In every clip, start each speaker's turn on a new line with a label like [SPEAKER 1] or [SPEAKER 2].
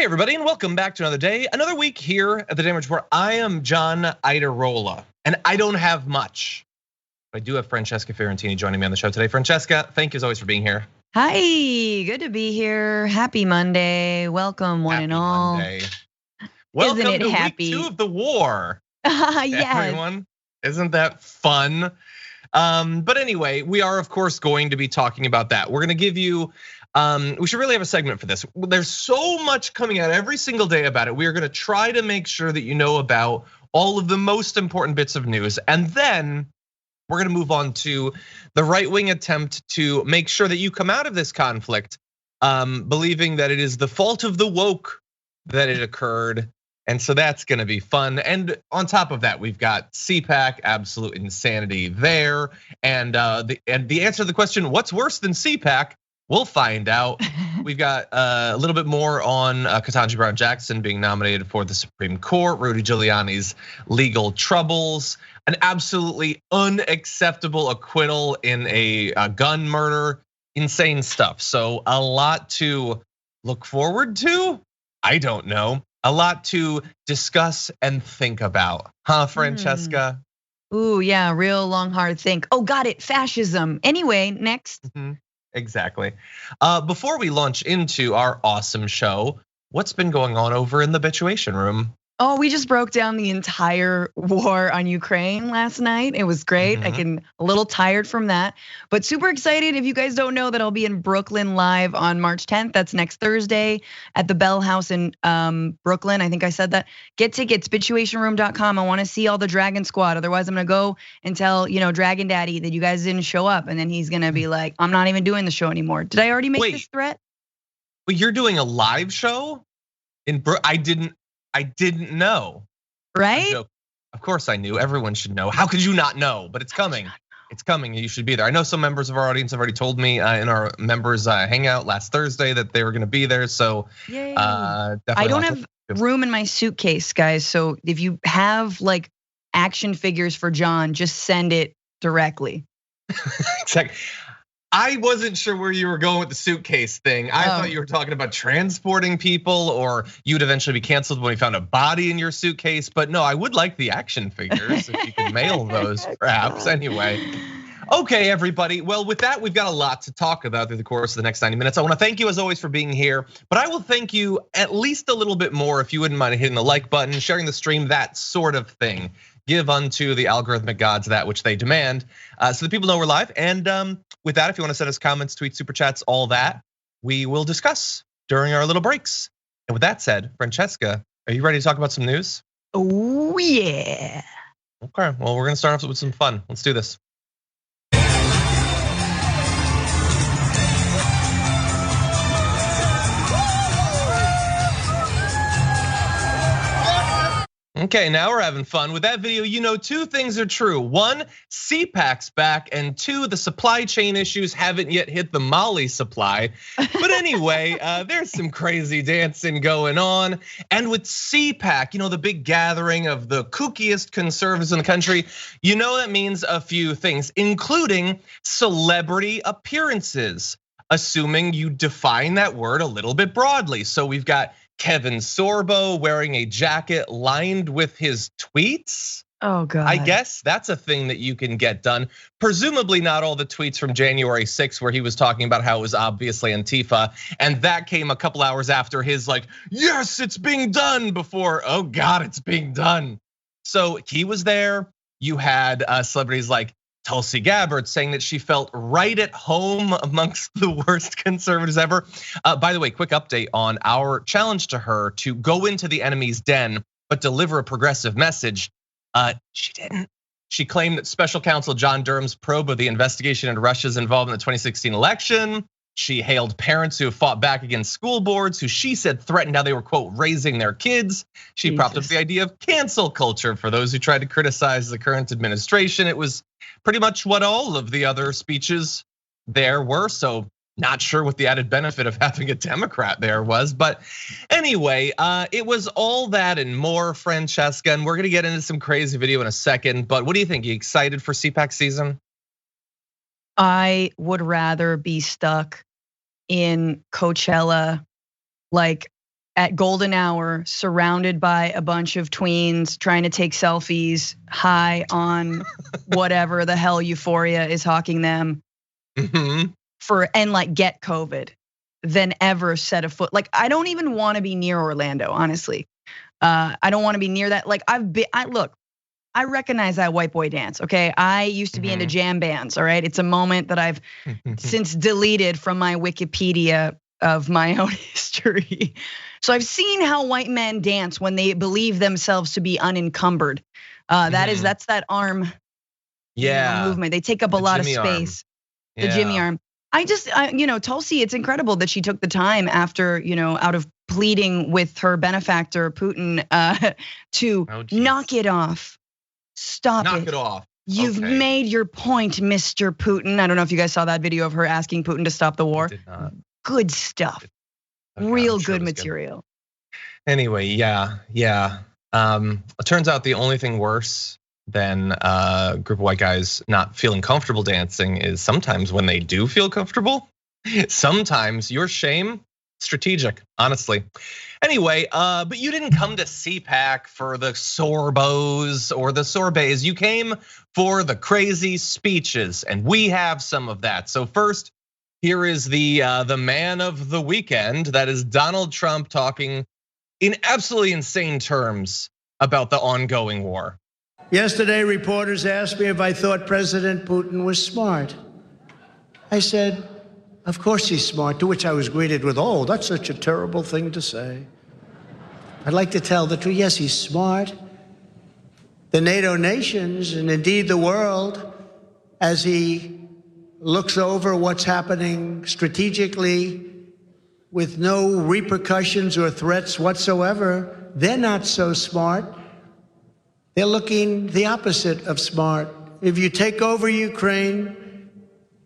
[SPEAKER 1] Hey everybody, and welcome back to another day, another week here at the Damage Report. I am John Idarola, and I don't have much. But I do have Francesca Fiorentini joining me on the show today. Francesca, thank you as always for being here.
[SPEAKER 2] Hi, good to be here. Happy Monday. Welcome, one and all.
[SPEAKER 1] Monday. Welcome
[SPEAKER 2] Isn't it
[SPEAKER 1] to
[SPEAKER 2] happy?
[SPEAKER 1] week 2 of the war.
[SPEAKER 2] Yes.
[SPEAKER 1] Everyone, isn't that fun? But anyway, we are of course going to be talking about that. We're gonna give you, we should really have a segment for this. There's so much coming out every single day about it. We are gonna try to make sure that you know about all of the most important bits of news. And then we're gonna move on to the right-wing attempt to make sure that you come out of this conflict believing that it is the fault of the woke that it occurred. And so that's gonna be fun. And on top of that, we've got CPAC, absolute insanity there. And the answer to the question, what's worse than CPAC? We'll find out. We've got a little bit more on Ketanji Brown Jackson being nominated for the Supreme Court, Rudy Giuliani's legal troubles, an absolutely unacceptable acquittal in a gun murder, insane stuff. So a lot to look forward to. I don't know. A lot to discuss and think about, huh, Francesca?
[SPEAKER 2] Ooh, yeah, real long, hard think. Oh, got it, fascism. Anyway, next.
[SPEAKER 1] Exactly. Before we launch into our awesome show, what's been going on over in the Bituation Room?
[SPEAKER 2] Oh, we just broke down the entire war on Ukraine last night. It was great. A little tired from that, but super excited. If you guys don't know that I'll be in Brooklyn live on March 10th. That's next Thursday at the Bell House in Brooklyn. I think I said that. Get tickets, bituationroom.com. I want to see all the Dragon Squad. Otherwise, I'm gonna go and tell Dragon Daddy that you guys didn't show up, and then he's gonna be like, "I'm not even doing the show anymore." Did I already make this threat?
[SPEAKER 1] But you're doing a live show in I didn't know.
[SPEAKER 2] Right?
[SPEAKER 1] Of course I knew. Everyone should know. How could you not know? But it's coming. It's coming. You should be there. I know some members of our audience have already told me in our members hangout last Thursday that they were going to be there. So
[SPEAKER 2] Yay.
[SPEAKER 1] Definitely.
[SPEAKER 2] I don't have room in my suitcase, guys. So if you have like action figures for John, just send it directly.
[SPEAKER 1] Exactly. I wasn't sure where you were going with the suitcase thing. I thought you were talking about transporting people, or you'd eventually be canceled when we found a body in your suitcase. But no, I would like the action figures if you could mail those, perhaps. Anyway, okay, everybody. Well, with that, we've got a lot to talk about through the course of the next 90 minutes. I want to thank you as always for being here, but I will thank you at least a little bit more if you wouldn't mind hitting the like button, sharing the stream, that sort of thing. Give unto the algorithmic gods that which they demand, so that people know we're live. And with that, if you want to send us comments, tweets, super chats, all that, we will discuss during our little breaks. And with that said, Francesca, are you ready to talk about some news?
[SPEAKER 2] Oh yeah.
[SPEAKER 1] Okay, well, we're gonna start off with some fun. Let's do this. Okay, now we're having fun. With that video, two things are true. One, CPAC's back, and two, the supply chain issues haven't yet hit the Molly supply. But anyway, there's some crazy dancing going on. And with CPAC, the big gathering of the kookiest conservatives in the country, that means a few things, including celebrity appearances, assuming you define that word a little bit broadly. So we've got Kevin Sorbo wearing a jacket lined with his tweets.
[SPEAKER 2] Oh God.
[SPEAKER 1] I guess that's a thing that you can get done. Presumably not all the tweets from January 6th where he was talking about how it was obviously Antifa. And that came a couple hours after his yes, it's being done before, oh God, it's being done. So he was there. You had celebrities like Tulsi Gabbard saying that she felt right at home amongst the worst conservatives ever. By the way, quick update on our challenge to her to go into the enemy's den, but deliver a progressive message. She didn't. She claimed that special counsel John Durham's probe of the investigation into Russia's involvement in the 2016 election. She hailed parents who have fought back against school boards, who she said threatened how they were, quote, raising their kids. She propped up the idea of cancel culture for those who tried to criticize the current administration. It was pretty much what all of the other speeches there were. So not sure what the added benefit of having a Democrat there was. But anyway, it was all that and more, Francesca. And we're gonna get into some crazy video in a second. But what do you think? You excited for CPAC season?
[SPEAKER 2] I would rather be stuck in Coachella, like at golden hour, surrounded by a bunch of tweens trying to take selfies, high on whatever the hell euphoria is hawking them, and like get COVID, than ever set a foot. Like, I don't even want to be near Orlando, honestly. I don't want to be near that. Like, look, I recognize that white boy dance, okay? I used to be into jam bands, all right? It's a moment that I've since deleted from my Wikipedia of my own history. So I've seen how white men dance when they believe themselves to be unencumbered. That's that arm movement. They take up a lot of space. The Jimmy arm. Tulsi, it's incredible that she took the time after, out of pleading with her benefactor, Putin, to knock it off. Knock
[SPEAKER 1] it off.
[SPEAKER 2] You've made your point, Mr. Putin. I don't know if you guys saw that video of her asking Putin to stop the war.
[SPEAKER 1] I did not.
[SPEAKER 2] Good stuff. Real good material.
[SPEAKER 1] Anyway, yeah. It turns out the only thing worse than a group of white guys not feeling comfortable dancing is sometimes when they do feel comfortable. Sometimes your shame, strategic, honestly. Anyway, but you didn't come to CPAC for the sorbos or the sorbets. You came for the crazy speeches, and we have some of that. So first, here is the man of the weekend. That is Donald Trump talking in absolutely insane terms about the ongoing war.
[SPEAKER 3] Yesterday, reporters asked me if I thought President Putin was smart. I said, of course he's smart, to which I was greeted with, oh, that's such a terrible thing to say. I'd like to tell the truth. Yes, he's smart. The NATO nations, and indeed the world, as he looks over what's happening strategically with no repercussions or threats whatsoever, they're not so smart. They're looking the opposite of smart. If you take over Ukraine,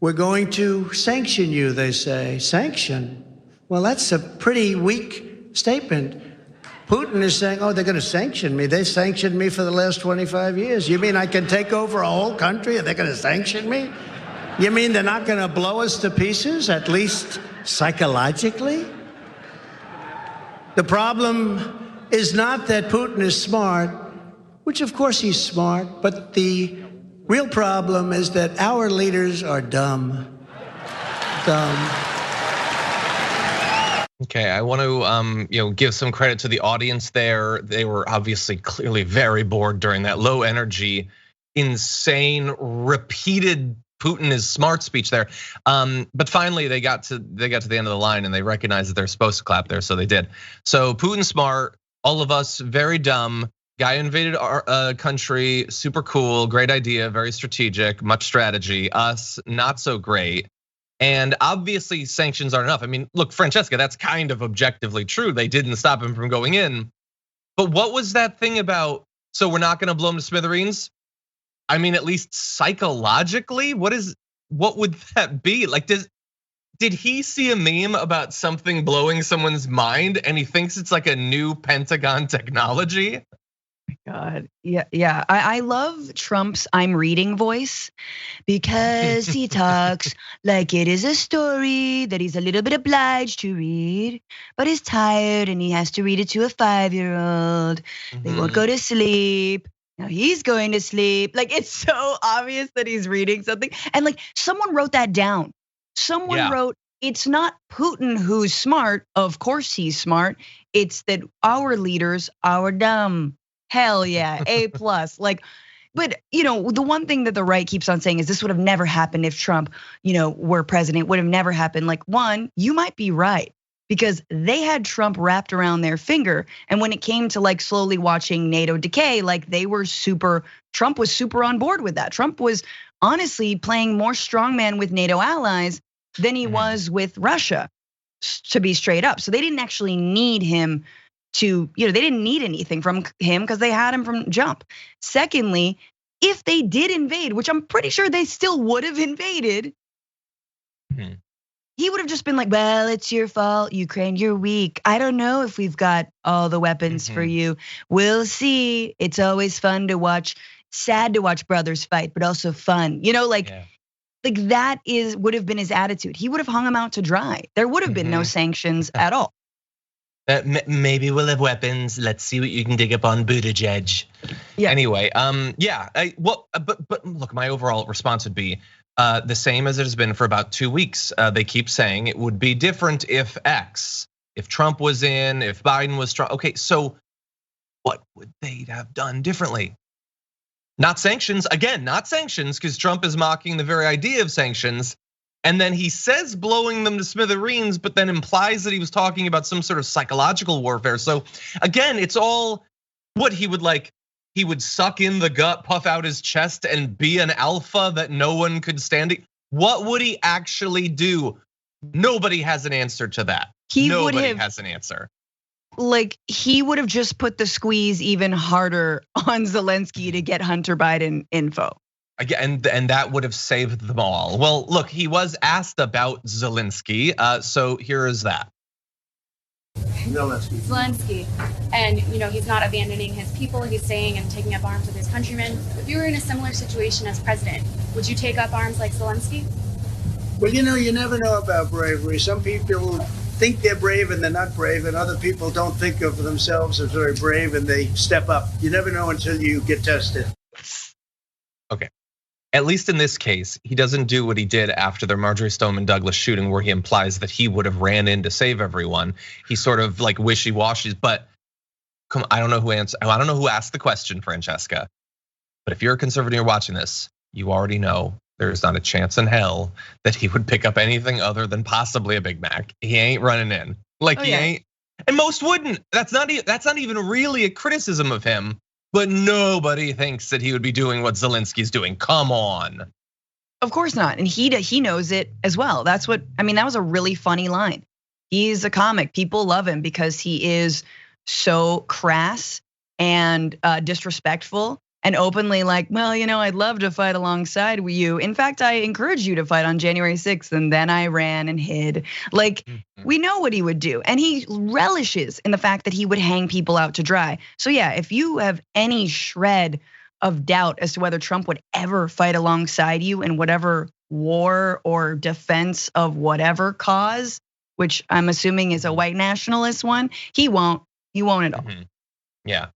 [SPEAKER 3] we're going to sanction you, they say. Sanction? Well, that's a pretty weak statement. Putin is saying, oh, they're going to sanction me. They sanctioned me for the last 25 years. You mean I can take over a whole country and they're going to sanction me? You mean they're not going to blow us to pieces, at least psychologically? The problem is not that Putin is smart, which of course he's smart, but the real problem is that our leaders are dumb.
[SPEAKER 1] Okay, I want to give some credit to the audience there. They were obviously clearly very bored during that low energy, insane, repeated Putin is smart speech there. But finally they got to the end of the line and they recognized that they're supposed to clap there, so they did. So Putin smart, all of us very dumb. Guy invaded our country, super cool, great idea, very strategic, much strategy. Us, not so great. And obviously sanctions aren't enough. I mean, look, Francesca, that's kind of objectively true. They didn't stop him from going in. But what was that thing about, so we're not gonna blow him to smithereens? I mean, at least psychologically, what would that be? Like, did he see a meme about something blowing someone's mind and he thinks it's like a new Pentagon technology?
[SPEAKER 2] God, yeah. I love Trump's I'm reading voice because he talks like it is a story that he's a little bit obliged to read, but he's tired and he has to read it to a 5-year-old. They won't go to sleep. Now he's going to sleep. Like, it's so obvious that he's reading something. And like, someone wrote that down. Someone wrote, it's not Putin who's smart. Of course he's smart. It's that our leaders are dumb. Hell yeah, A+. Like, but the one thing that the right keeps on saying is this would have never happened if Trump, were president. Would have never happened. Like, one, you might be right, because they had Trump wrapped around their finger. And when it came to like slowly watching NATO decay, like Trump was super on board with that. Trump was honestly playing more strongman with NATO allies than he was with Russia, to be straight up. So they didn't actually need him to, they didn't need anything from him because they had him from jump. Secondly, if they did invade, which I'm pretty sure they still would have invaded, he would have just been like, well, it's your fault, Ukraine, you're weak. I don't know if we've got all the weapons for you. We'll see. It's always fun to watch, sad to watch brothers fight, but also fun. Like that would have been his attitude. He would have hung him out to dry. There would have been no sanctions at all.
[SPEAKER 1] Maybe we'll have weapons. Let's see what you can dig up on Buttigieg. Yeah. Anyway, but look, my overall response would be the same as it has been for about 2 weeks. They keep saying it would be different if X, if Trump was in, if Biden was Trump. Okay, so what would they have done differently? Not sanctions, again, not sanctions, because Trump is mocking the very idea of sanctions. And then he says blowing them to smithereens, but then implies that he was talking about some sort of psychological warfare. So again, it's all what he would suck in the gut, puff out his chest, and be an alpha that no one could stand. What would he actually do? Nobody has an answer to that. Nobody has an answer.
[SPEAKER 2] Like, he would have just put the squeeze even harder on Zelensky to get Hunter Biden info.
[SPEAKER 1] Again, and that would have saved them all. Well, look, he was asked about Zelensky, so here is that.
[SPEAKER 4] Zelensky, and he's not abandoning his people. He's staying and taking up arms with his countrymen. If you were in a similar situation as president, would you take up arms like Zelensky?
[SPEAKER 3] Well, you never know about bravery. Some people think they're brave and they're not brave, and other people don't think of themselves as very brave and they step up. You never know until you get tested.
[SPEAKER 1] Okay. At least in this case, he doesn't do what he did after the Marjorie Stoneman Douglas shooting, where he implies that he would have ran in to save everyone. He sort of like wishy-washy, but come on, I don't know who asked the question, Francesca. But if you're a conservative, you're watching this, you already know there's not a chance in hell that he would pick up anything other than possibly a Big Mac. He ain't running in, he ain't, and most wouldn't. That's not even really a criticism of him. But nobody thinks that he would be doing what Zelensky's doing. Come on.
[SPEAKER 2] Of course not, and he knows it as well. That was a really funny line. He's a comic. People love him because he is so crass and disrespectful and openly like, well, I'd love to fight alongside with you. In fact, I encouraged you to fight on January 6th, and then I ran and hid. We know what he would do, and he relishes in the fact that he would hang people out to dry. So yeah, if you have any shred of doubt as to whether Trump would ever fight alongside you in whatever war or defense of whatever cause, which I'm assuming is a white nationalist one, he won't at all.
[SPEAKER 1] Yeah,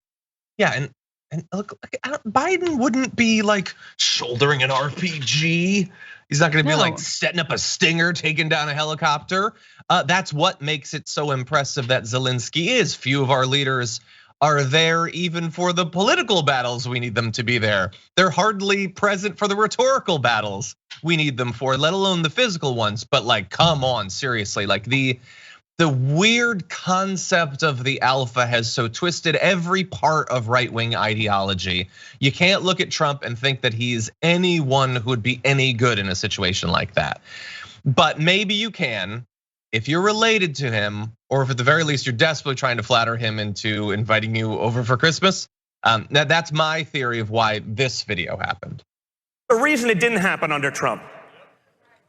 [SPEAKER 1] and look, Biden wouldn't be like shouldering an RPG. He's not gonna be like setting up a stinger, taking down a helicopter. That's what makes it so impressive that Zelensky is. Few of our leaders are there even for the political battles we need them to be there. They're hardly present for the rhetorical battles we need them for, let alone the physical ones. But come on, seriously, the weird concept of the alpha has so twisted every part of right-wing ideology. You can't look at Trump and think that he's anyone who would be any good in a situation like that. But maybe you can if you're related to him, or if at the very least you're desperately trying to flatter him into inviting you over for Christmas. That's my theory of why this video happened.
[SPEAKER 5] The reason it didn't happen under Trump,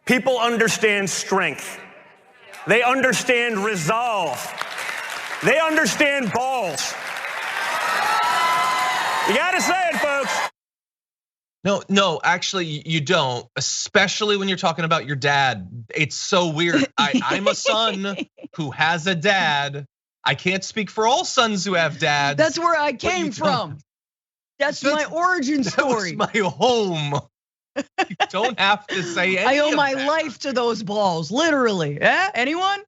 [SPEAKER 5] people understand strength. They understand resolve. They understand balls. You gotta say it, folks.
[SPEAKER 1] No, actually you don't, especially when you're talking about your dad. It's so weird. I'm a son who has a dad. I can't speak for all sons who have dads.
[SPEAKER 2] That's where I came from. That's my origin story.
[SPEAKER 1] That's my home. You don't have to say anything.
[SPEAKER 2] I owe my life to those balls, literally. Anyone?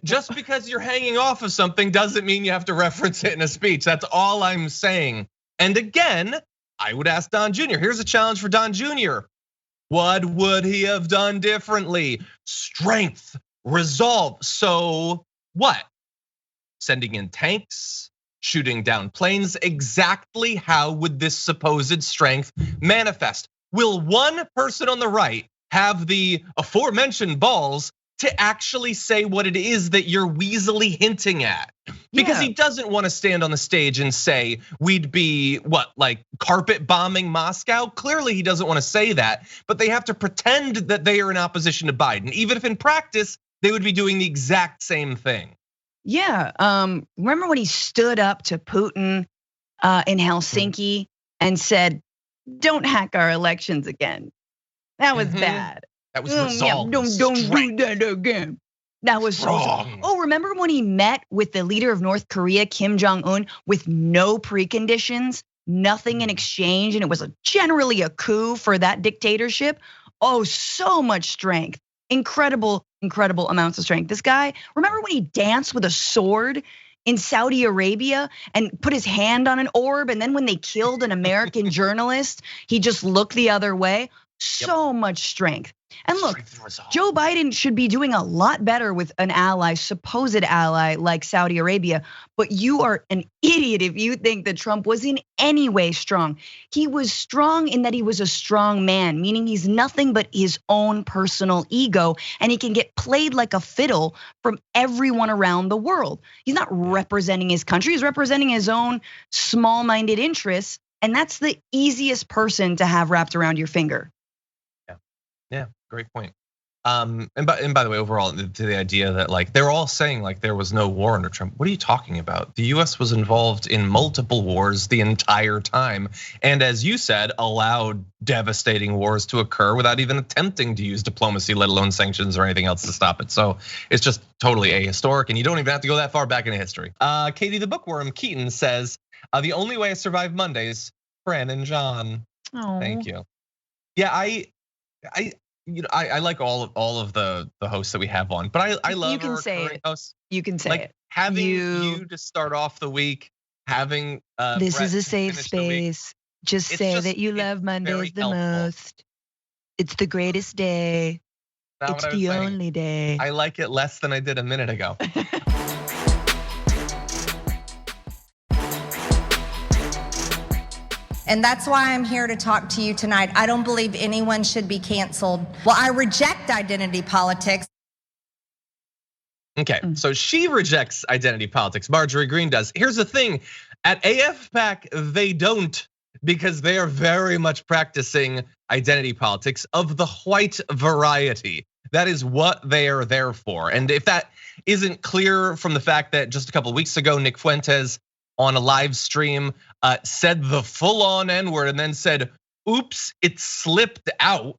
[SPEAKER 1] Just because you're hanging off of something doesn't mean you have to reference it in a speech. That's all I'm saying. And again, I would ask Don Jr. Here's a challenge for Don Jr. What would he have done differently? Strength, resolve. So what? Sending in tanks, shooting down planes. Exactly how would this supposed strength manifest? Will one person on the right have the aforementioned balls to actually say what it is that you're weaselly hinting at? Because he doesn't want to stand on the stage and say we'd be carpet bombing Moscow. Clearly he doesn't want to say that, but they have to pretend that they are in opposition to Biden, even if in practice they would be doing the exact same thing.
[SPEAKER 2] Yeah, remember when he stood up to Putin in Helsinki and said, "Don't hack our elections again"? That was bad.
[SPEAKER 1] That was resolve.
[SPEAKER 2] Don't do that again. That was so strong. Oh, remember when he met with the leader of North Korea, Kim Jong-un, with no preconditions, nothing in exchange, and it was generally a coup for that dictatorship? Oh, so much strength. Incredible amounts of strength. This guy, remember when he danced with a sword in Saudi Arabia and put his hand on an orb, and then when they killed an American journalist, he just looked the other way? So much strength. And look, Joe Biden should be doing a lot better with an ally, supposed ally like Saudi Arabia, but you are an idiot if you think that Trump was in any way strong. He was strong in that he was a strong man, meaning he's nothing but his own personal ego, and he can get played like a fiddle from everyone around the world. He's not representing his country, he's representing his own small-minded interests, and that's the easiest person to have wrapped around your finger.
[SPEAKER 1] Yeah, great point. And by the way, overall, to the idea that like they're all saying like there was no war under Trump. What are you talking about? The US was involved in multiple wars the entire time, and as you said, allowed devastating wars to occur without even attempting to use diplomacy, let alone sanctions or anything else to stop it. So it's just totally ahistoric, and you don't even have to go that far back into history. Katie the Bookworm Keaton says, the only way I survive Mondays, Fran and John.
[SPEAKER 2] Oh.
[SPEAKER 1] Thank you. Yeah, I like all of the hosts that we have on, but I love our recurring hosts.
[SPEAKER 2] You can say it.
[SPEAKER 1] Having you to start off the week, having
[SPEAKER 2] this
[SPEAKER 1] Brett
[SPEAKER 2] is a safe space. Just say that you love Mondays the most. It's the greatest day. It's the only day.
[SPEAKER 1] I like it less than I did a minute ago.
[SPEAKER 6] And that's why I'm here to talk to you tonight. I don't believe anyone should be canceled. Well, I reject identity politics.
[SPEAKER 1] Okay, so she rejects identity politics. Marjorie Greene does. Here's the thing, at AFPAC, they don't, because they are very much practicing identity politics of the white variety. That is what they are there for. And if that isn't clear from the fact that just a couple of weeks ago, Nick Fuentes on a live stream said the full-on N-word and then said, oops, it slipped out.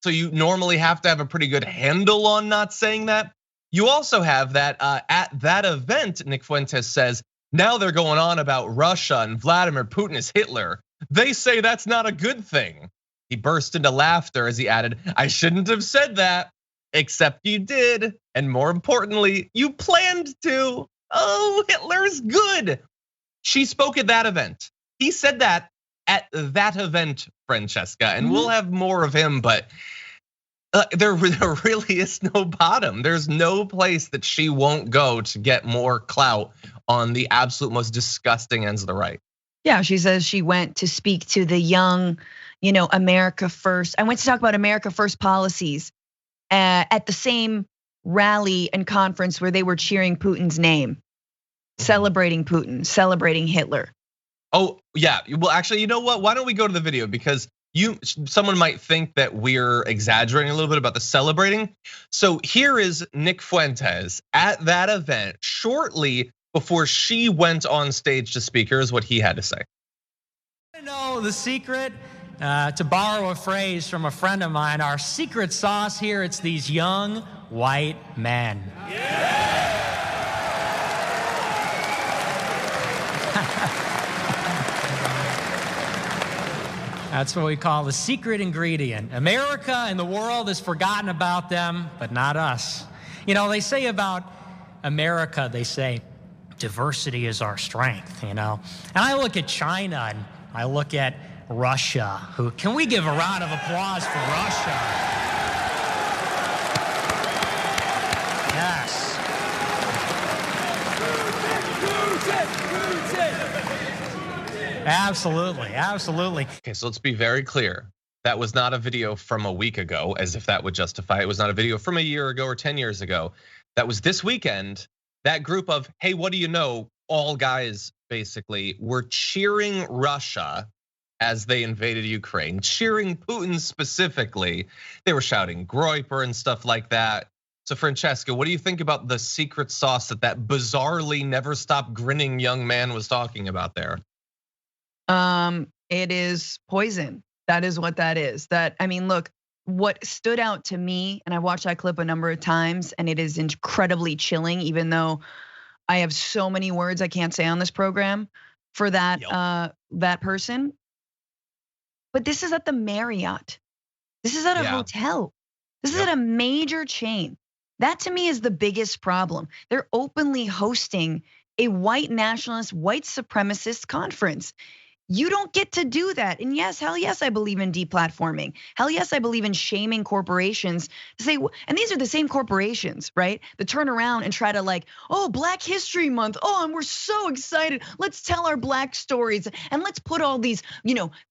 [SPEAKER 1] So you normally have to have a pretty good handle on not saying that. You also have that at that event, Nick Fuentes says, now they're going on about Russia and Vladimir Putin is Hitler. They say that's not a good thing. He burst into laughter as he added, I shouldn't have said that, except you did. And more importantly, you planned to. Oh, Hitler's good. She spoke at that event. He said that at that event, Francesca, and we'll have more of him, but there really is no bottom. There's no place that she won't go to get more clout on the absolute most disgusting ends of the right.
[SPEAKER 2] Yeah, she says she went to speak to the young, America First. I went to talk about America First policies at the same rally and conference where they were cheering Putin's name, celebrating Putin, celebrating Hitler.
[SPEAKER 1] Oh yeah, well actually, you know what? Why don't we go to the video, because someone might think that we're exaggerating a little bit about the celebrating. So here is Nick Fuentes at that event shortly before she went on stage to speak. Here's what he had to say.
[SPEAKER 7] I know the secret, to borrow a phrase from a friend of mine, our secret sauce here, it's these young white men. Yeah. That's what we call the secret ingredient. America and the world has forgotten about them, but not us. They say about America, they say diversity is our strength, And I look at China and I look at Russia, can we give a round of applause for Russia? Yes. Absolutely, absolutely.
[SPEAKER 1] Okay, so let's be very clear. That was not a video from a week ago, as if that would justify it. It was not a video from a year ago or 10 years ago. That was this weekend. That group of, hey, what do you know? All guys basically were cheering Russia as they invaded Ukraine, cheering Putin specifically. They were shouting Groyper and stuff like that. So Francesca, what do you think about the secret sauce that bizarrely never stop grinning young man was talking about there?
[SPEAKER 2] It is poison. That is what that is. Look, what stood out to me, and I watched that clip a number of times, and it is incredibly chilling, even though I have so many words I can't say on this program for that that person. But this is at the Marriott. This is at a hotel. This is at a major chain. That to me is the biggest problem. They're openly hosting a white nationalist, white supremacist conference. You don't get to do that. And yes, hell yes, I believe in deplatforming. Hell yes, I believe in shaming corporations to say, and these are the same corporations, right? That turn around and try to like, oh, Black History Month. Oh, and we're so excited. Let's tell our Black stories and let's put all these,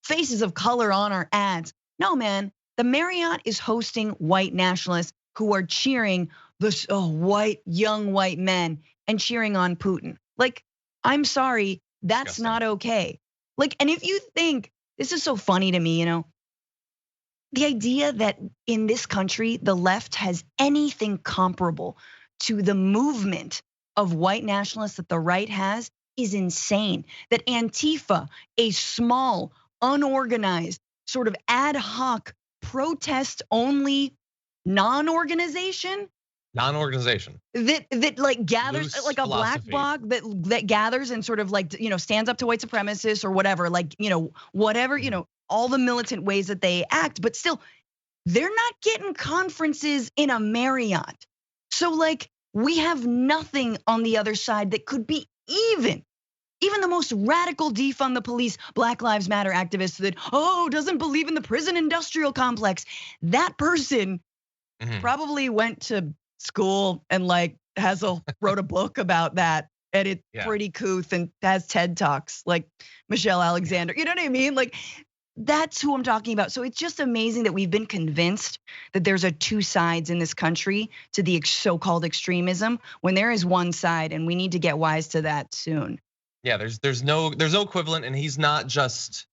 [SPEAKER 2] faces of color on our ads. No, man, the Marriott is hosting white nationalists who are cheering the young white men and cheering on Putin. Like, I'm sorry, that's not okay. Like, and if you think, this is so funny to me, the idea that in this country, the left has anything comparable to the movement of white nationalists that the right has is insane. That Antifa, a small, unorganized, sort of ad hoc, protest-only non-organization that like gathers like a black bloc that gathers and sort of like stands up to white supremacists or whatever, like whatever, all the militant ways that they act, but still they're not getting conferences in a Marriott. So like we have nothing on the other side that could be even the most radical defund the police, Black Lives Matter activist that doesn't believe in the prison industrial complex. That person probably went to school and like wrote a book about that, and it's pretty couth and has TED Talks like Michelle Alexander. You know what I mean? Like that's who I'm talking about. So it's just amazing that we've been convinced that there's two sides in this country to the so-called extremism when there is one side, and we need to get wise to that soon.
[SPEAKER 1] Yeah, there's no equivalent, and he's not just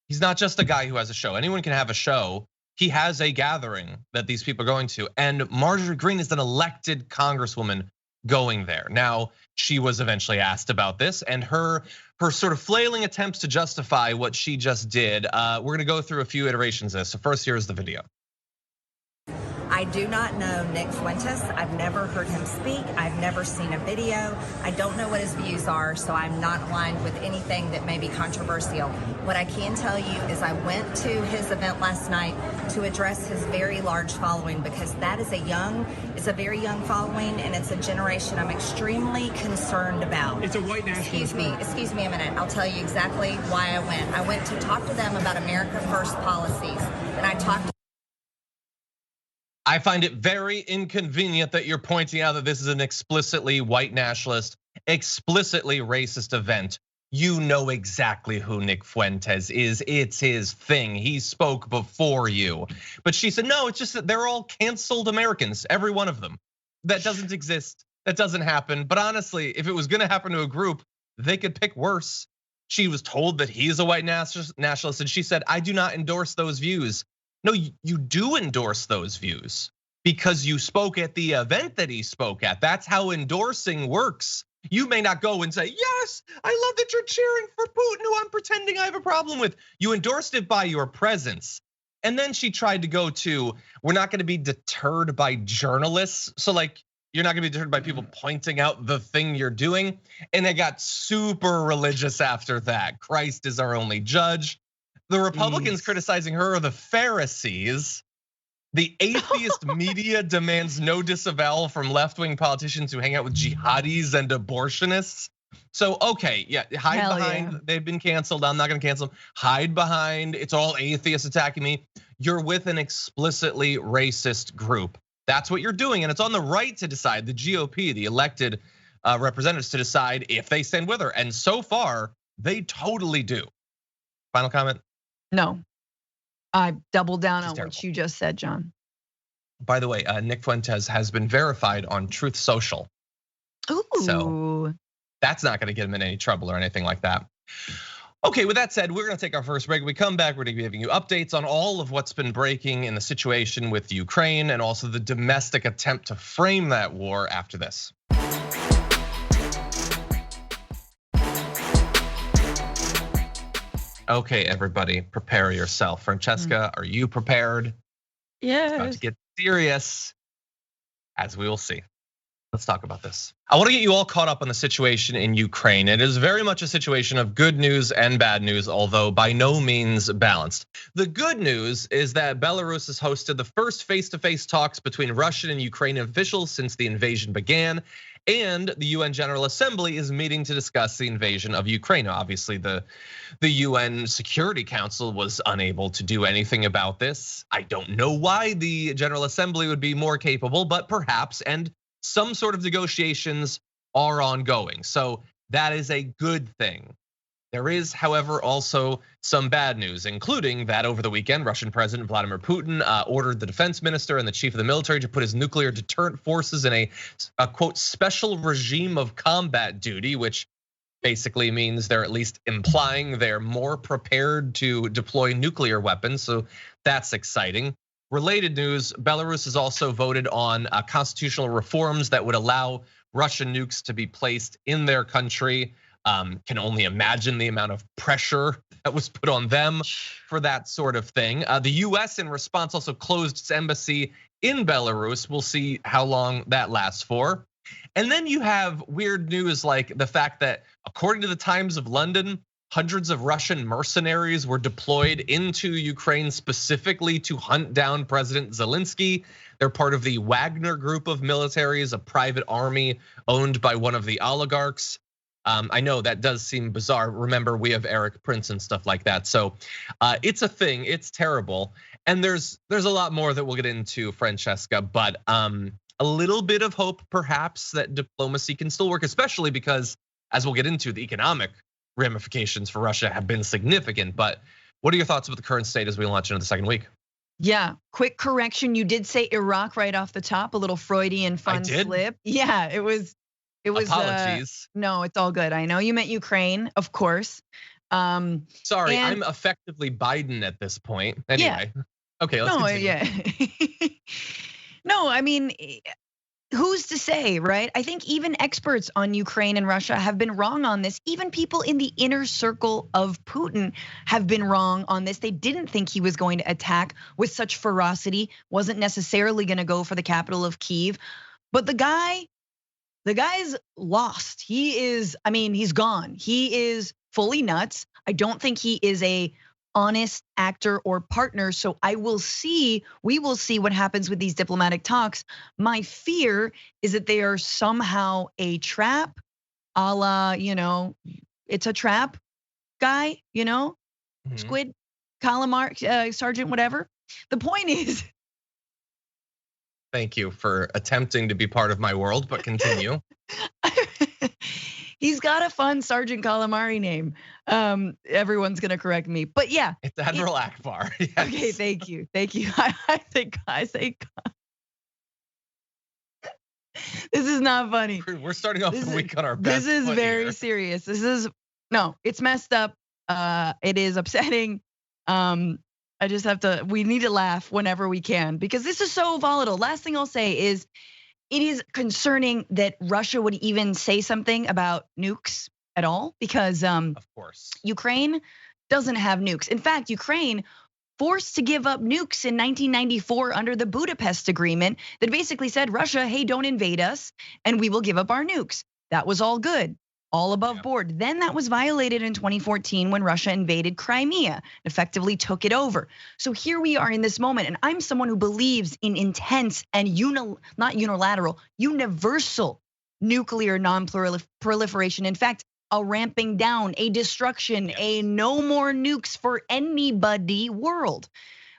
[SPEAKER 1] a guy who has a show. Anyone can have a show. He has a gathering that these people are going to, and Marjorie Greene is an elected congresswoman going there. Now, she was eventually asked about this, and her sort of flailing attempts to justify what she just did. We're gonna go through a few iterations of this. So first, here's the video.
[SPEAKER 6] I do not know Nick Fuentes. I've never heard him speak. I've never seen a video. I don't know what his views are, so I'm not aligned with anything that may be controversial. What I can tell you is I went to his event last night to address his very large following, because that is it's a very young following, and it's a generation I'm extremely concerned about.
[SPEAKER 5] It's a white nationalist.
[SPEAKER 6] Excuse me a minute. I'll tell you exactly why I went. I went to talk to them about America First policies, and I talked
[SPEAKER 1] I find it very inconvenient that you're pointing out that this is an explicitly white nationalist, explicitly racist event. You know exactly who Nick Fuentes is. It's his thing. He spoke before you. But she said, no, it's just that they're all canceled Americans, every one of them. That doesn't exist. That doesn't happen. But honestly, if it was gonna happen to a group, they could pick worse. She was told that he's a white nationalist, and she said, I do not endorse those views. No, you do endorse those views because you spoke at the event that he spoke at. That's how endorsing works. You may not go and say, yes, I love that you're cheering for Putin, who I'm pretending I have a problem with. You endorsed it by your presence. And then she tried to go to, we're not gonna be deterred by journalists. So like, you're not gonna be deterred by people pointing out the thing you're doing. And they got super religious after that. Christ is our only judge. The Republicans criticizing her are the Pharisees. The atheist media demands no disavowal from left-wing politicians who hang out with jihadis and abortionists. So, okay, yeah, hide behind, they've been canceled, I'm not gonna cancel them. Hide behind, it's all atheists attacking me. You're with an explicitly racist group. That's what you're doing, and it's on the right to decide, the GOP, the elected representatives, to decide if they stand with her. And so far, they totally do. Final comment?
[SPEAKER 2] No, I double down on what you just said, John.
[SPEAKER 1] By the way, Nick Fuentes has been verified on Truth Social.
[SPEAKER 2] Ooh.
[SPEAKER 1] So that's not gonna get him in any trouble or anything like that. Okay, with that said, we're gonna take our first break. When we come back, we're gonna be giving you updates on all of what's been breaking in the situation with Ukraine and also the domestic attempt to frame that war after this. Okay, everybody, prepare yourself. Francesca, are you prepared?
[SPEAKER 2] Yes.
[SPEAKER 1] It's about to get serious, as we will see. Let's talk about this. I want to get you all caught up on the situation in Ukraine. It is very much a situation of good news and bad news, although by no means balanced. The good news is that Belarus has hosted the first face-to-face talks between Russian and Ukrainian officials since the invasion began. And the UN General Assembly is meeting to discuss the invasion of Ukraine. Obviously, the UN Security Council was unable to do anything about this. I don't know why the General Assembly would be more capable, but perhaps, and some sort of negotiations are ongoing. So that is a good thing. There is, however, also some bad news, including that over the weekend, Russian President Vladimir Putin ordered the defense minister and the chief of the military to put his nuclear deterrent forces in a quote, special regime of combat duty, which basically means they're at least implying they're more prepared to deploy nuclear weapons. So that's exciting. Related news, Belarus has also voted on constitutional reforms that would allow Russian nukes to be placed in their country. Can only imagine the amount of pressure that was put on them for that sort of thing. The US in response also closed its embassy in Belarus. We'll see how long that lasts for. And then you have weird news like the fact that according to the Times of London, hundreds of Russian mercenaries were deployed into Ukraine specifically to hunt down President Zelensky. They're part of the Wagner group of militaries, a private army owned by one of the oligarchs. I know that does seem bizarre. Remember, we have Eric Prince and stuff like that. So it's a thing, it's terrible. And there's a lot more that we'll get into, Francesca, but a little bit of hope perhaps that diplomacy can still work, especially because as we'll get into, the economic ramifications for Russia have been significant. But what are your thoughts about the current state as we launch into the second week?
[SPEAKER 2] Yeah, quick correction. You did say Iraq right off the top, a little Freudian fun slip. Yeah, it was.
[SPEAKER 1] Apologies.
[SPEAKER 2] No, it's all good. I know you meant Ukraine, of course.
[SPEAKER 1] Sorry, I'm effectively Biden at this point. Anyway, yeah. Okay, let's continue.
[SPEAKER 2] Yeah. No, I mean, who's to say, right? I think even experts on Ukraine and Russia have been wrong on this. Even people in the inner circle of Putin have been wrong on this. They didn't think he was going to attack with such ferocity, wasn't necessarily going to go for the capital of Kyiv. But the guy's lost. He's gone. He is fully nuts. I don't think he is a honest actor or partner. So we will see what happens with these diplomatic talks. My fear is that they are somehow a trap, a la, it's a trap guy, Squid, Calamari, Sergeant, whatever. The point is.
[SPEAKER 1] Thank you for attempting to be part of my world, but continue.
[SPEAKER 2] He's got a fun Sergeant Calamari name. Everyone's gonna correct me, but yeah.
[SPEAKER 1] It's Admiral Akbar. Yes.
[SPEAKER 2] Okay, thank you. I think this is not funny.
[SPEAKER 1] We're starting off the week on our best.
[SPEAKER 2] This is very serious. It's messed up. It is upsetting. We need to laugh whenever we can because this is so volatile. Last thing I'll say is it is concerning that Russia would even say something about nukes at all because of
[SPEAKER 1] course
[SPEAKER 2] Ukraine doesn't have nukes. In fact, Ukraine forced to give up nukes in 1994 under the Budapest Agreement that basically said, Russia, hey, don't invade us and we will give up our nukes. That was all good. All above board. Then that was violated in 2014 when Russia invaded Crimea, effectively took it over. So here we are in this moment, and I'm someone who believes in intense and not unilateral, universal nuclear non-proliferation. In fact, a ramping down, a destruction, a no more nukes for anybody world.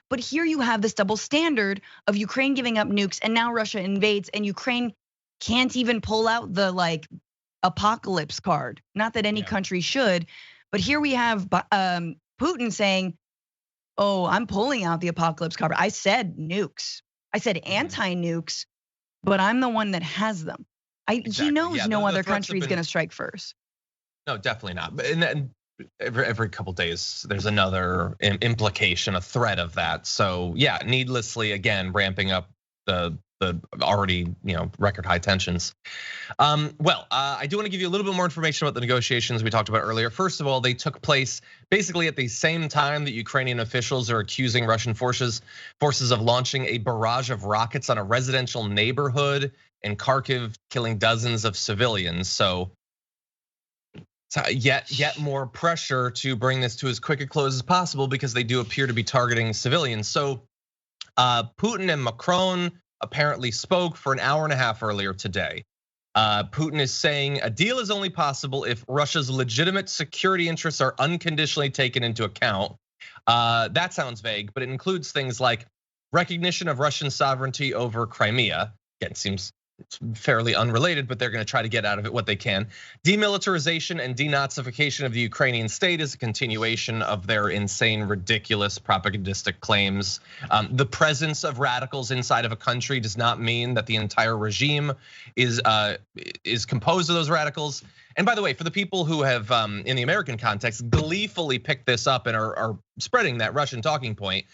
[SPEAKER 2] But here you have this double standard of Ukraine giving up nukes, and now Russia invades, and Ukraine can't even pull out the apocalypse card. Not that any country should, but here we have Putin saying, oh, I'm pulling out the apocalypse card. I said nukes. I said anti-nukes, but I'm the one that has them. He knows no other country is gonna strike first.
[SPEAKER 1] No, definitely not. But then every couple days, there's another implication, a threat of that. So yeah, needlessly, again, ramping up the the already record high tensions. I do want to give you a little bit more information about the negotiations we talked about earlier. First of all, they took place basically at the same time that Ukrainian officials are accusing Russian forces of launching a barrage of rockets on a residential neighborhood in Kharkiv, killing dozens of civilians. So yet more pressure to bring this to as quick a close as possible, because they do appear to be targeting civilians. So Putin and Macron apparently spoke for an hour and a half earlier today. Putin is saying a deal is only possible if Russia's legitimate security interests are unconditionally taken into account. That sounds vague, but it includes things like recognition of Russian sovereignty over Crimea. Again, it seems it's fairly unrelated, but they're going to try to get out of it what they can. Demilitarization and denazification of the Ukrainian state is a continuation of their insane, ridiculous propagandistic claims. The presence of radicals inside of a country does not mean that the entire regime is composed of those radicals. And by the way, for the people who have, in the American context, gleefully picked this up and are spreading that Russian talking point,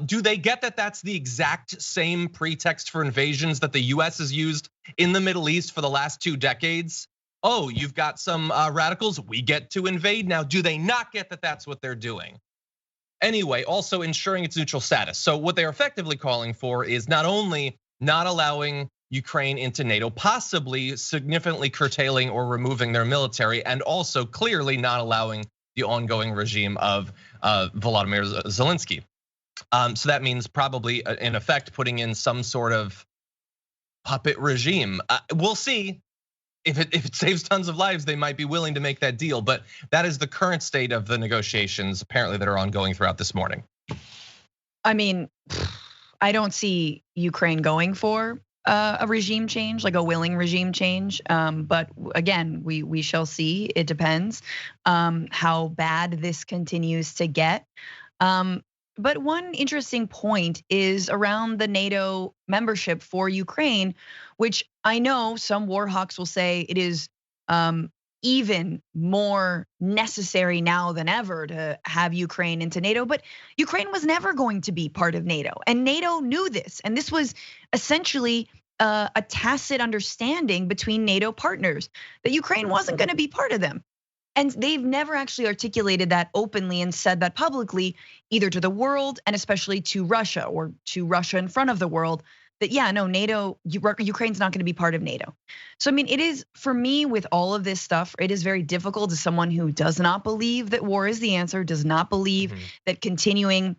[SPEAKER 1] do they get that that's the exact same pretext for invasions that the US has used in the Middle East for the last 2 decades? Oh, you've got some radicals, we get to invade now. Do they not get that that's what they're doing? Anyway, also ensuring its neutral status. So what they're effectively calling for is not only not allowing Ukraine into NATO, possibly significantly curtailing or removing their military, and also clearly not allowing the ongoing regime of Volodymyr Zelensky. So that means probably in effect putting in some sort of puppet regime. We'll see. If it saves tons of lives, they might be willing to make that deal. But that is the current state of the negotiations, apparently, that are ongoing throughout this morning.
[SPEAKER 2] I mean, I don't see Ukraine going for a regime change, like a willing regime change. But again, we shall see. It depends how bad this continues to get. But one interesting point is around the NATO membership for Ukraine, which I know some war hawks will say it is even more necessary now than ever to have Ukraine into NATO. But Ukraine was never going to be part of NATO, and NATO knew this. And this was essentially a tacit understanding between NATO partners that Ukraine wasn't going to be part of them. And they've never actually articulated that openly and said that publicly, either to the world and especially to Russia, or to Russia in front of the world, that yeah, no, NATO, Ukraine's not going to be part of NATO. So I mean, it is, for me, with all of this stuff, it is very difficult as someone who does not believe that war is the answer, does not believe that continuing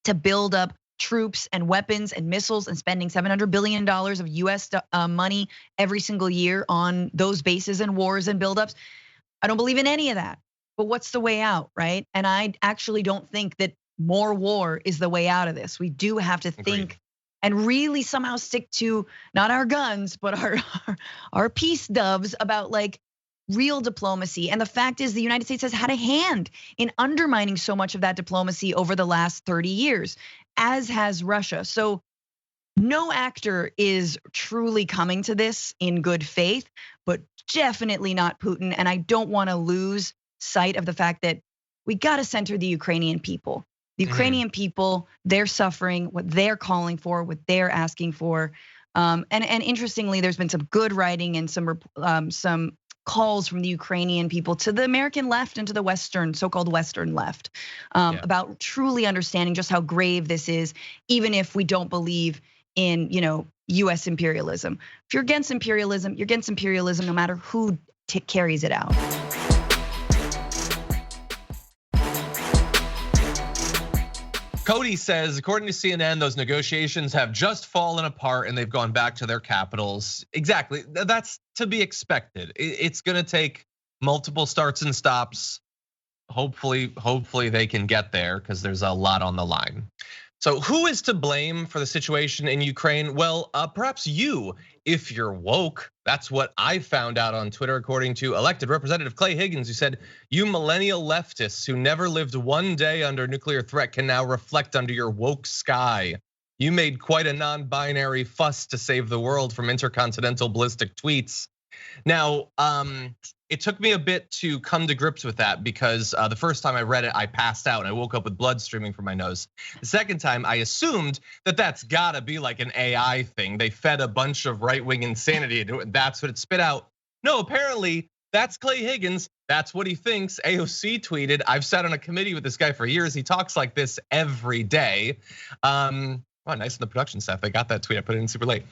[SPEAKER 2] to build up troops and weapons and missiles and spending $700 billion of US money every single year on those bases and wars and buildups, I don't believe in any of that. But what's the way out, right? And I actually don't think that more war is the way out of this. We do have to think and really somehow stick to not our guns, but our peace doves about like real diplomacy. And the fact is the United States has had a hand in undermining so much of that diplomacy over the last 30 years, as has Russia. So no actor is truly coming to this in good faith, but definitely not Putin. And I don't want to lose sight of the fact that we got to center the Ukrainian people. The Ukrainian people, they're suffering, what they're calling for, what they're asking for. And interestingly, there's been some good writing and some calls from the Ukrainian people to the American left and to the Western, so-called Western left, about truly understanding just how grave this is, even if we don't believe in, US imperialism. If you're against imperialism, you're against imperialism no matter who carries it out.
[SPEAKER 1] Cody says, according to CNN, those negotiations have just fallen apart and they've gone back to their capitals. Exactly, that's to be expected. It's gonna take multiple starts and stops. Hopefully they can get there, because there's a lot on the line. So who is to blame for the situation in Ukraine? Well, perhaps you, if you're woke. That's what I found out on Twitter, according to elected Representative Clay Higgins, who said, "You millennial leftists who never lived one day under nuclear threat can now reflect under your woke sky. You made quite a non-binary fuss to save the world from intercontinental ballistic tweets. Now, it took me a bit to come to grips with that because the first time I read it, I passed out and I woke up with blood streaming from my nose. The second time, I assumed that that's gotta be like an AI thing. They fed a bunch of right-wing insanity into it, and that's what it spit out. No, apparently that's Clay Higgins. That's what he thinks. AOC tweeted, "I've sat on a committee with this guy for years. He talks like this every day." Wow, nice in the production staff. They got that tweet. I put it in super late.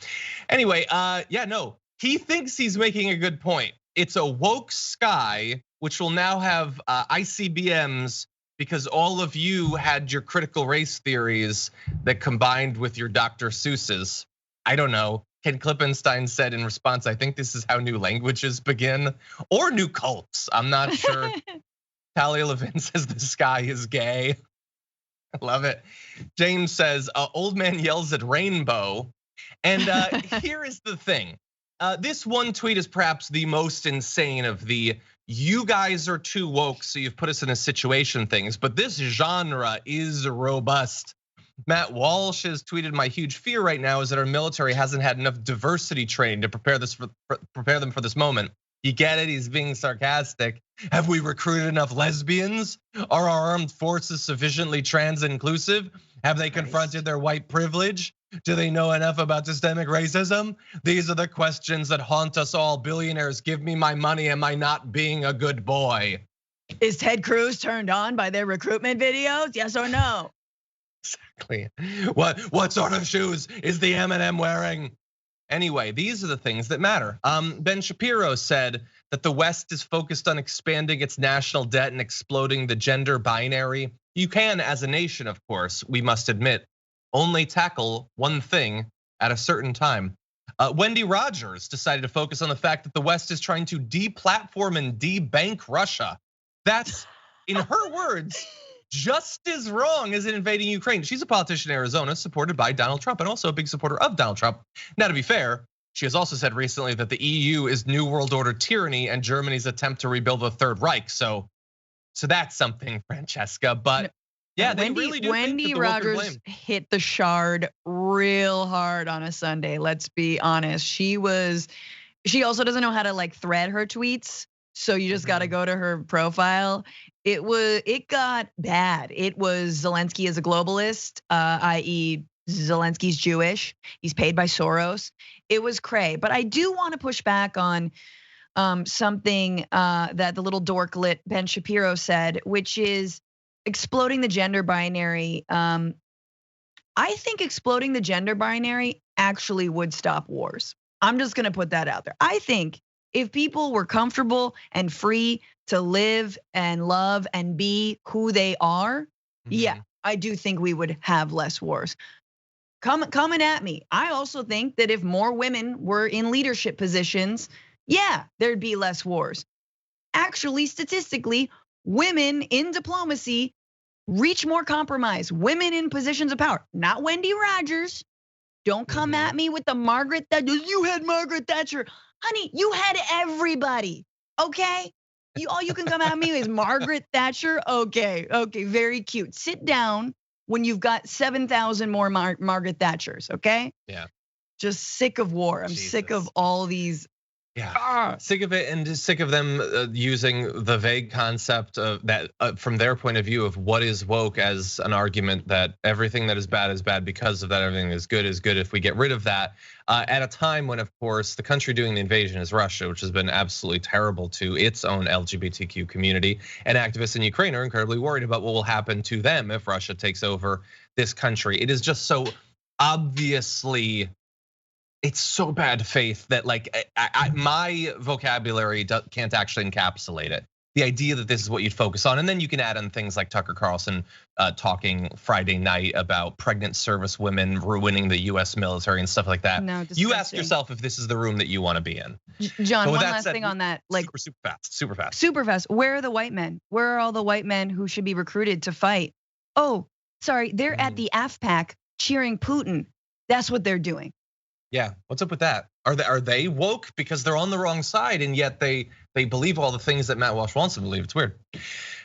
[SPEAKER 1] Anyway, yeah, no. He thinks he's making a good point. It's a woke sky, which will now have ICBMs because all of you had your critical race theories that combined with your Dr. Seuss's. I don't know. Ken Klippenstein said in response, "I think this is how new languages begin or new cults." I'm not sure. Talia Levin says the sky is gay. I love it. James says, "Old man yells at rainbow." And here is the thing. This one tweet is perhaps the most insane of the "you guys are too woke, so you've put us in a situation" things, but this genre is robust. Matt Walsh has tweeted, "My huge fear right now is that our military hasn't had enough diversity training to prepare them for this moment." You get it, he's being sarcastic. Have we recruited enough lesbians? Are our armed forces sufficiently trans inclusive? Have they confronted their white privilege? Do they know enough about systemic racism? These are the questions that haunt us all. Billionaires, give me my money. Am I not being a good boy?
[SPEAKER 2] Is Ted Cruz turned on by their recruitment videos? Yes or no?
[SPEAKER 1] Exactly. What sort of shoes is the M&M wearing? Anyway, these are the things that matter. Ben Shapiro said that the West is focused on expanding its national debt and exploding the gender binary. You can, as a nation, of course, we must admit, only tackle one thing at a certain time. Wendy Rogers decided to focus on the fact that the West is trying to deplatform and debank Russia. That's, in her words, just as wrong as invading Ukraine. She's a politician in Arizona supported by Donald Trump and also a big supporter of Donald Trump. Now, to be fair, she has also said recently that the EU is New World Order tyranny and Germany's attempt to rebuild the Third Reich. So that's something, Francesca. But yeah, they really do.
[SPEAKER 2] Wendy Rogers hit the shard real hard on a Sunday. Let's be honest. She also doesn't know how to like thread her tweets. So you just got to go to her profile. It got bad. It was Zelensky is a globalist, i.e. Zelensky's Jewish. He's paid by Soros. It was cray. But I do want to push back on something that the little dorklet Ben Shapiro said, which is exploding the gender binary. I think exploding the gender binary actually would stop wars. I'm just gonna put that out there. I think if people were comfortable and free to live and love and be who they are, yeah, I do think we would have less wars. Coming at me. I also think that if more women were in leadership positions, yeah, there'd be less wars. Actually, statistically, women in diplomacy reach more compromise. Women in positions of power, not Wendy Rogers. Don't come at me with the Margaret Thatcher. You had Margaret Thatcher. Honey, you had everybody, okay? All you can come at me is Margaret Thatcher. Okay, very cute. Sit down when you've got 7,000 more Margaret Thatchers, okay?
[SPEAKER 1] Yeah.
[SPEAKER 2] Just sick of war. I'm sick of all these.
[SPEAKER 1] Yeah, sick of it and just sick of them using the vague concept of that from their point of view of what is woke as an argument that everything that is bad because of that, everything that is good if we get rid of that. At a time when, of course, the country doing the invasion is Russia, which has been absolutely terrible to its own LGBTQ community, and activists in Ukraine are incredibly worried about what will happen to them if Russia takes over this country. It is just so obviously. It's so bad faith that like my vocabulary can't actually encapsulate it. The idea that this is what you'd focus on, and then you can add in things like Tucker Carlson talking Friday night about pregnant service women ruining the U.S. military and stuff like that.
[SPEAKER 2] No,
[SPEAKER 1] you ask yourself if this is the room that you want to be in.
[SPEAKER 2] John, one last thing on that, like
[SPEAKER 1] super fast.
[SPEAKER 2] Where are the white men? Where are all the white men who should be recruited to fight? Oh, sorry, they're at the AFPAC cheering Putin. That's what they're doing.
[SPEAKER 1] Yeah, what's up with that? Are they woke because they're on the wrong side and yet they believe all the things that Matt Walsh wants them to believe? It's weird.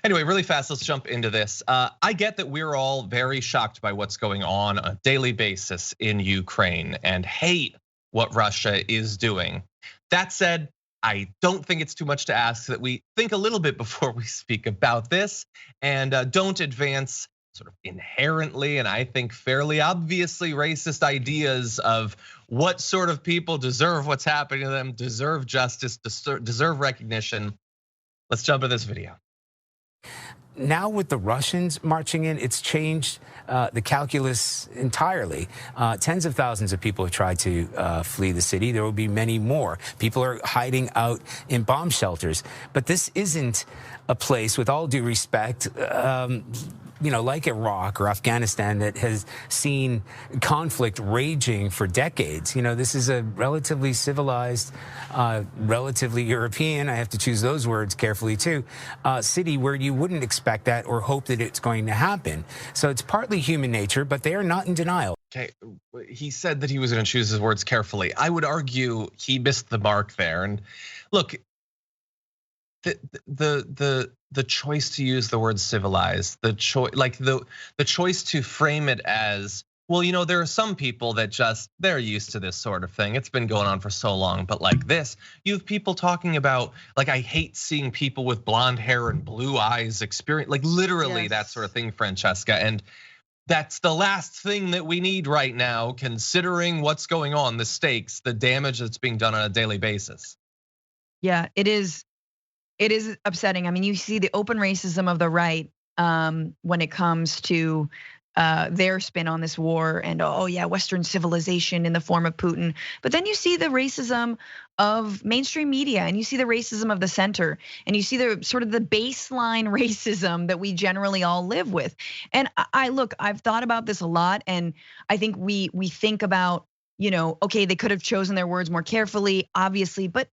[SPEAKER 1] Anyway, really fast, let's jump into this. I get that we're all very shocked by what's going on a daily basis in Ukraine and hate what Russia is doing. That said, I don't think it's too much to ask that we think a little bit before we speak about this and don't advance sort of inherently and I think fairly obviously racist ideas of what sort of people deserve what's happening to them, deserve justice, deserve recognition. Let's jump into this video.
[SPEAKER 8] Now with the Russians marching in, it's changed the calculus entirely. Tens of thousands of people have tried to flee the city. There will be many more. People are hiding out in bomb shelters. But this isn't a place, with all due respect, like Iraq or Afghanistan that has seen conflict raging for decades. This is a relatively civilized, relatively European, I have to choose those words carefully too, city where you wouldn't expect that or hope that it's going to happen. So it's partly human nature, but they are not in denial.
[SPEAKER 1] Okay, he said that he was going to choose his words carefully. I would argue he missed the mark there. And look, the choice to use the word civilized, the choice to frame it as, well, there are some people that they're used to this sort of thing. It's been going on for so long, but like this, you have people talking about, like, I hate seeing people with blonde hair and blue eyes experience, like literally that sort of thing, Francesca. And that's the last thing that we need right now, considering what's going on, the stakes, the damage that's being done on a daily basis.
[SPEAKER 2] Yeah, it is upsetting. I mean, you see the open racism of the right when it comes to their spin on this war and Western civilization in the form of Putin. But then you see the racism of mainstream media and you see the racism of the center and you see the sort of the baseline racism that we generally all live with. And I've thought about this a lot, and I think we think about, okay, they could have chosen their words more carefully, obviously, but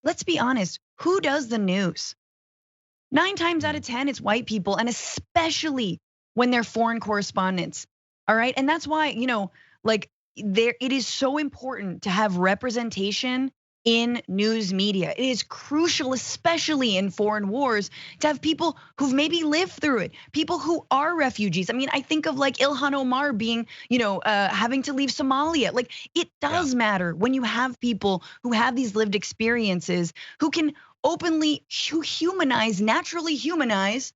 [SPEAKER 2] let's be honest, who does the news? 9 times out of 10, it's white people, and especially when they're foreign correspondents. All right, and that's why, it is so important to have representation in news media. It is crucial, especially in foreign wars, to have people who've maybe lived through it, people who are refugees. I mean, I think of like Ilhan Omar being, having to leave Somalia. Like, it does matter when you have people who have these lived experiences, who can openly naturally humanize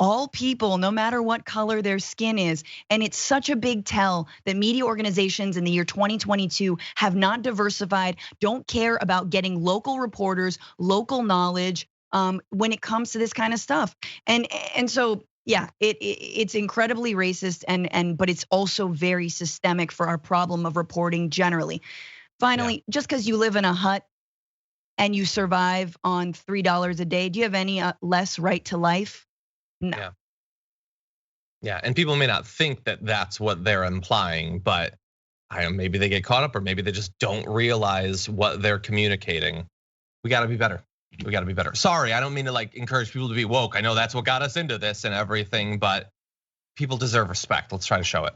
[SPEAKER 2] all people, no matter what color their skin is. And it's such a big tell that media organizations in the year 2022 have not diversified, don't care about getting local reporters, local knowledge when it comes to this kind of stuff. And so, yeah, it's incredibly racist but it's also very systemic for our problem of reporting generally. Finally, just because you live in a hut and you survive on $3 a day, do you have any less right to life? No.
[SPEAKER 1] Yeah, and people may not think that that's what they're implying, but I don't know, maybe they get caught up or maybe they just don't realize what they're communicating. We gotta be better. We gotta be better. Sorry, I don't mean to encourage people to be woke. I know that's what got us into this and everything, but people deserve respect. Let's try to show it.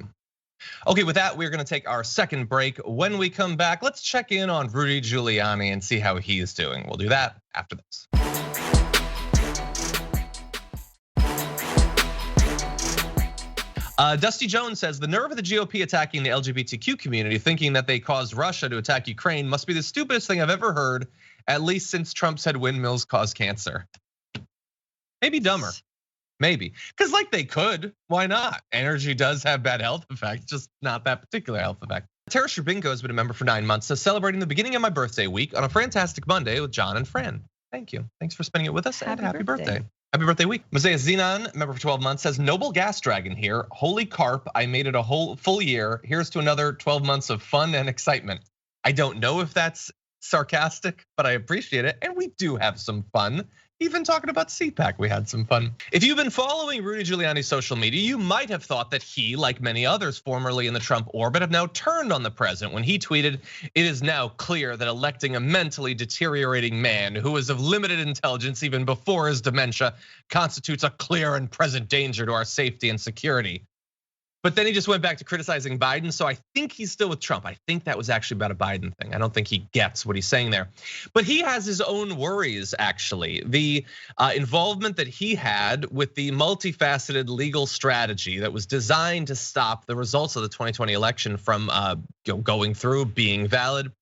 [SPEAKER 1] Okay, with that, we're gonna take our second break. When we come back, let's check in on Rudy Giuliani and see how he's doing. We'll do that after this. Dusty Jones says the nerve of the GOP attacking the LGBTQ community, thinking that they caused Russia to attack Ukraine, must be the stupidest thing I've ever heard, at least since Trump said windmills cause cancer. Maybe dumber, maybe. Because they could, why not? Energy does have bad health effects, just not that particular health effect. Tara Shabinko has been a member for 9 months, so celebrating the beginning of my birthday week on a fantastic Monday with John and Fran. Thank you. Thanks for spending it with us, and happy birthday. Happy birthday week. Mosaic Zenon, member for 12 months, says Noble Gas Dragon here. Holy carp, I made it a whole full year. Here's to another 12 months of fun and excitement. I don't know if that's sarcastic, but I appreciate it. And we do have some fun. Even talking about CPAC, we had some fun. If you've been following Rudy Giuliani's social media, you might have thought that he, like many others formerly in the Trump orbit, have now turned on the president when he tweeted, "It is now clear that electing a mentally deteriorating man who is of limited intelligence even before his dementia constitutes a clear and present danger to our safety and security." But then he just went back to criticizing Biden. So I think he's still with Trump. I think that was actually about a Biden thing. I don't think he gets what he's saying there. But he has his own worries, actually. The involvement that he had with the multifaceted legal strategy that was designed to stop the results of the 2020 election from going through, being valid.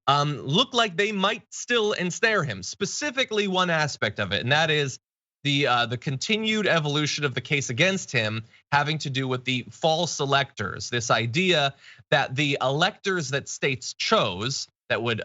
[SPEAKER 1] look like they might still ensnare him. Specifically, one aspect of it, and that is the continued evolution of the case against him having to do with the false electors. This idea that the electors that states chose that would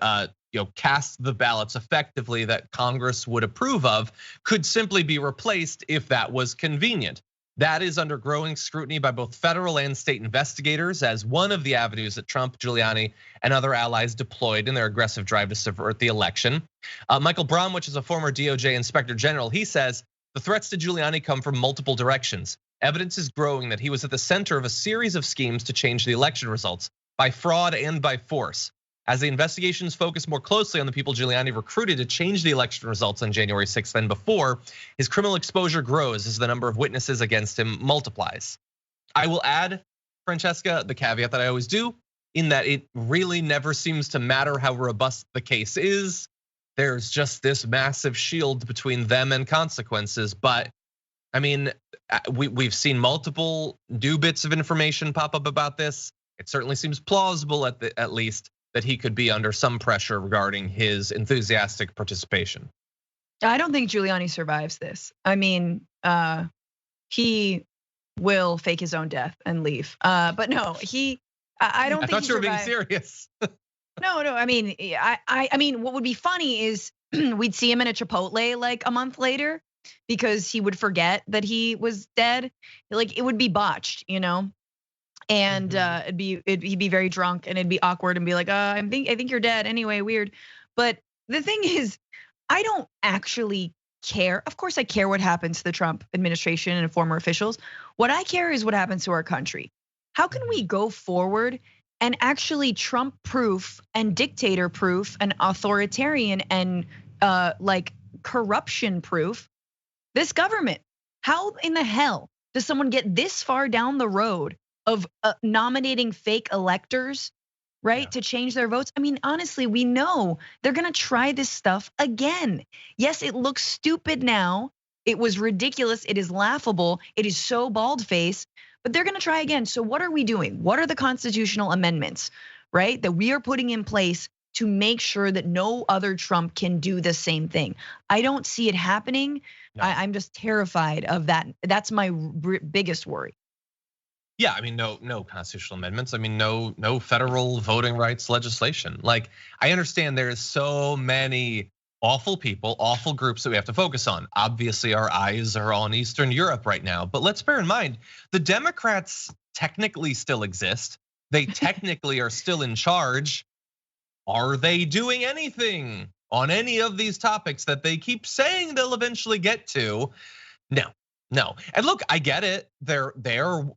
[SPEAKER 1] cast the ballots effectively that Congress would approve of could simply be replaced if that was convenient. That is under growing scrutiny by both federal and state investigators as one of the avenues that Trump, Giuliani, and other allies deployed in their aggressive drive to subvert the election. Michael Bromwich is a former DOJ Inspector General. He says the threats to Giuliani come from multiple directions. Evidence is growing that he was at the center of a series of schemes to change the election results by fraud and by force. As the investigations focus more closely on the people Giuliani recruited to change the election results on January 6th than before, his criminal exposure grows as the number of witnesses against him multiplies. I will add, Francesca, the caveat that I always do, in that it really never seems to matter how robust the case is. There's just this massive shield between them and consequences. But I mean, we've seen multiple new bits of information pop up about this. It certainly seems plausible at least that he could be under some pressure regarding his enthusiastic participation.
[SPEAKER 2] I don't think Giuliani survives this. I mean, he will fake his own death and leave. But no, I don't think
[SPEAKER 1] I thought you were being serious.
[SPEAKER 2] No. I mean, what would be funny is we'd see him in a Chipotle like a month later because he would forget that he was dead. Like it would be botched, And he'd be very drunk and it'd be awkward and be like, I think you're dead anyway, weird. But the thing is, I don't actually care. Of course I care what happens to the Trump administration and former officials. What I care is what happens to our country. How can we go forward and actually Trump-proof and dictator-proof and authoritarian and like corruption-proof this government? How in the hell does someone get this far down the road of nominating fake electors, right, to change their votes? I mean, honestly, we know they're gonna try this stuff again. Yes, it looks stupid now. It was ridiculous. It is laughable. It is so bald-faced, but they're gonna try again. So what are we doing? What are the constitutional amendments, right, that we are putting in place to make sure that no other Trump can do the same thing? I don't see it happening. No. I'm just terrified of that. That's my biggest worry.
[SPEAKER 1] Yeah, I mean, no constitutional amendments. I mean, no federal voting rights legislation. Like, I understand there is so many awful people, awful groups that we have to focus on. Obviously, our eyes are on Eastern Europe right now. But let's bear in mind, the Democrats technically still exist. They technically are still in charge. Are they doing anything on any of these topics that they keep saying they'll eventually get to? No, and look, I get it. They're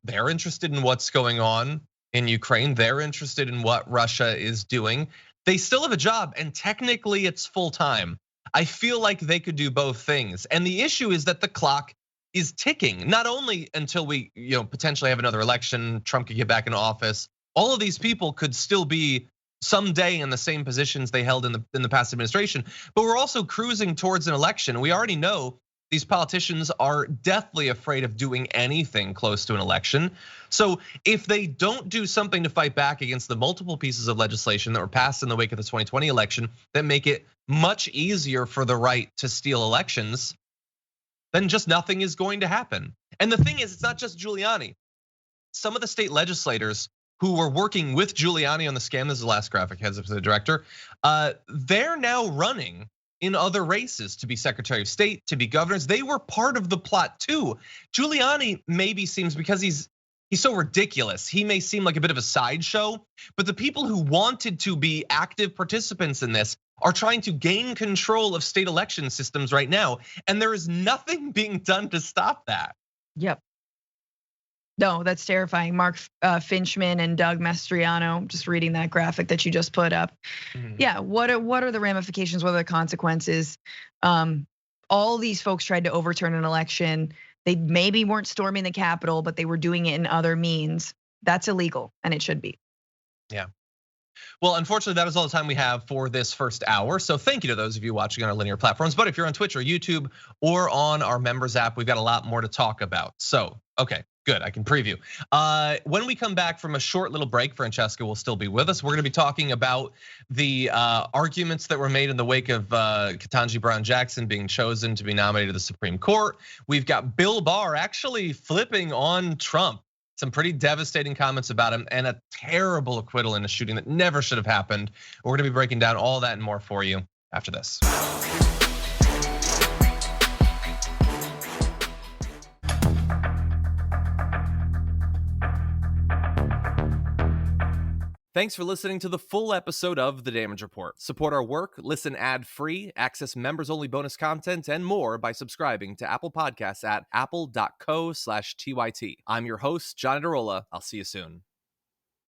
[SPEAKER 1] interested in what's going on in Ukraine. They're interested in what Russia is doing. They still have a job, and technically it's full time. I feel like they could do both things. And the issue is that the clock is ticking. Not only until we, potentially have another election, Trump could get back into office. All of these people could still be someday in the same positions they held in the past administration. But we're also cruising towards an election. We already know these politicians are deathly afraid of doing anything close to an election. So if they don't do something to fight back against the multiple pieces of legislation that were passed in the wake of the 2020 election that make it much easier for the right to steal elections, then just nothing is going to happen. And the thing is, it's not just Giuliani. Some of the state legislators who were working with Giuliani on the scam, this is the last graphic, heads up to the director, they're now running in other races to be Secretary of State, to be governors. They were part of the plot too. Giuliani maybe seems, because he's so ridiculous, he may seem like a bit of a sideshow, but the people who wanted to be active participants in this are trying to gain control of state election systems right now, and there is nothing being done to stop that.
[SPEAKER 2] Yep. No, that's terrifying. Mark Finchman and Doug Mastriano, just reading that graphic that you just put up. Mm-hmm. Yeah, what are the ramifications? What are the consequences? All these folks tried to overturn an election. They maybe weren't storming the Capitol, but they were doing it in other means. That's illegal, and it should be.
[SPEAKER 1] Yeah. Well, unfortunately, that is all the time we have for this first hour. So thank you to those of you watching on our linear platforms. But if you're on Twitch or YouTube or on our members app, we've got a lot more to talk about. So, okay. Good, I can preview. When we come back from a short little break, Francesca will still be with us. We're gonna be talking about the arguments that were made in the wake of Ketanji Brown Jackson being chosen to be nominated to the Supreme Court. We've got Bill Barr actually flipping on Trump. Some pretty devastating comments about him and a terrible acquittal in a shooting that never should have happened. We're gonna be breaking down all that and more for you after this.
[SPEAKER 9] Thanks for listening to the full episode of The Damage Report. Support our work, listen ad-free, access members-only bonus content, and more by subscribing to Apple Podcasts at apple.co/TYT. I'm your host, John Adarola. I'll see you soon.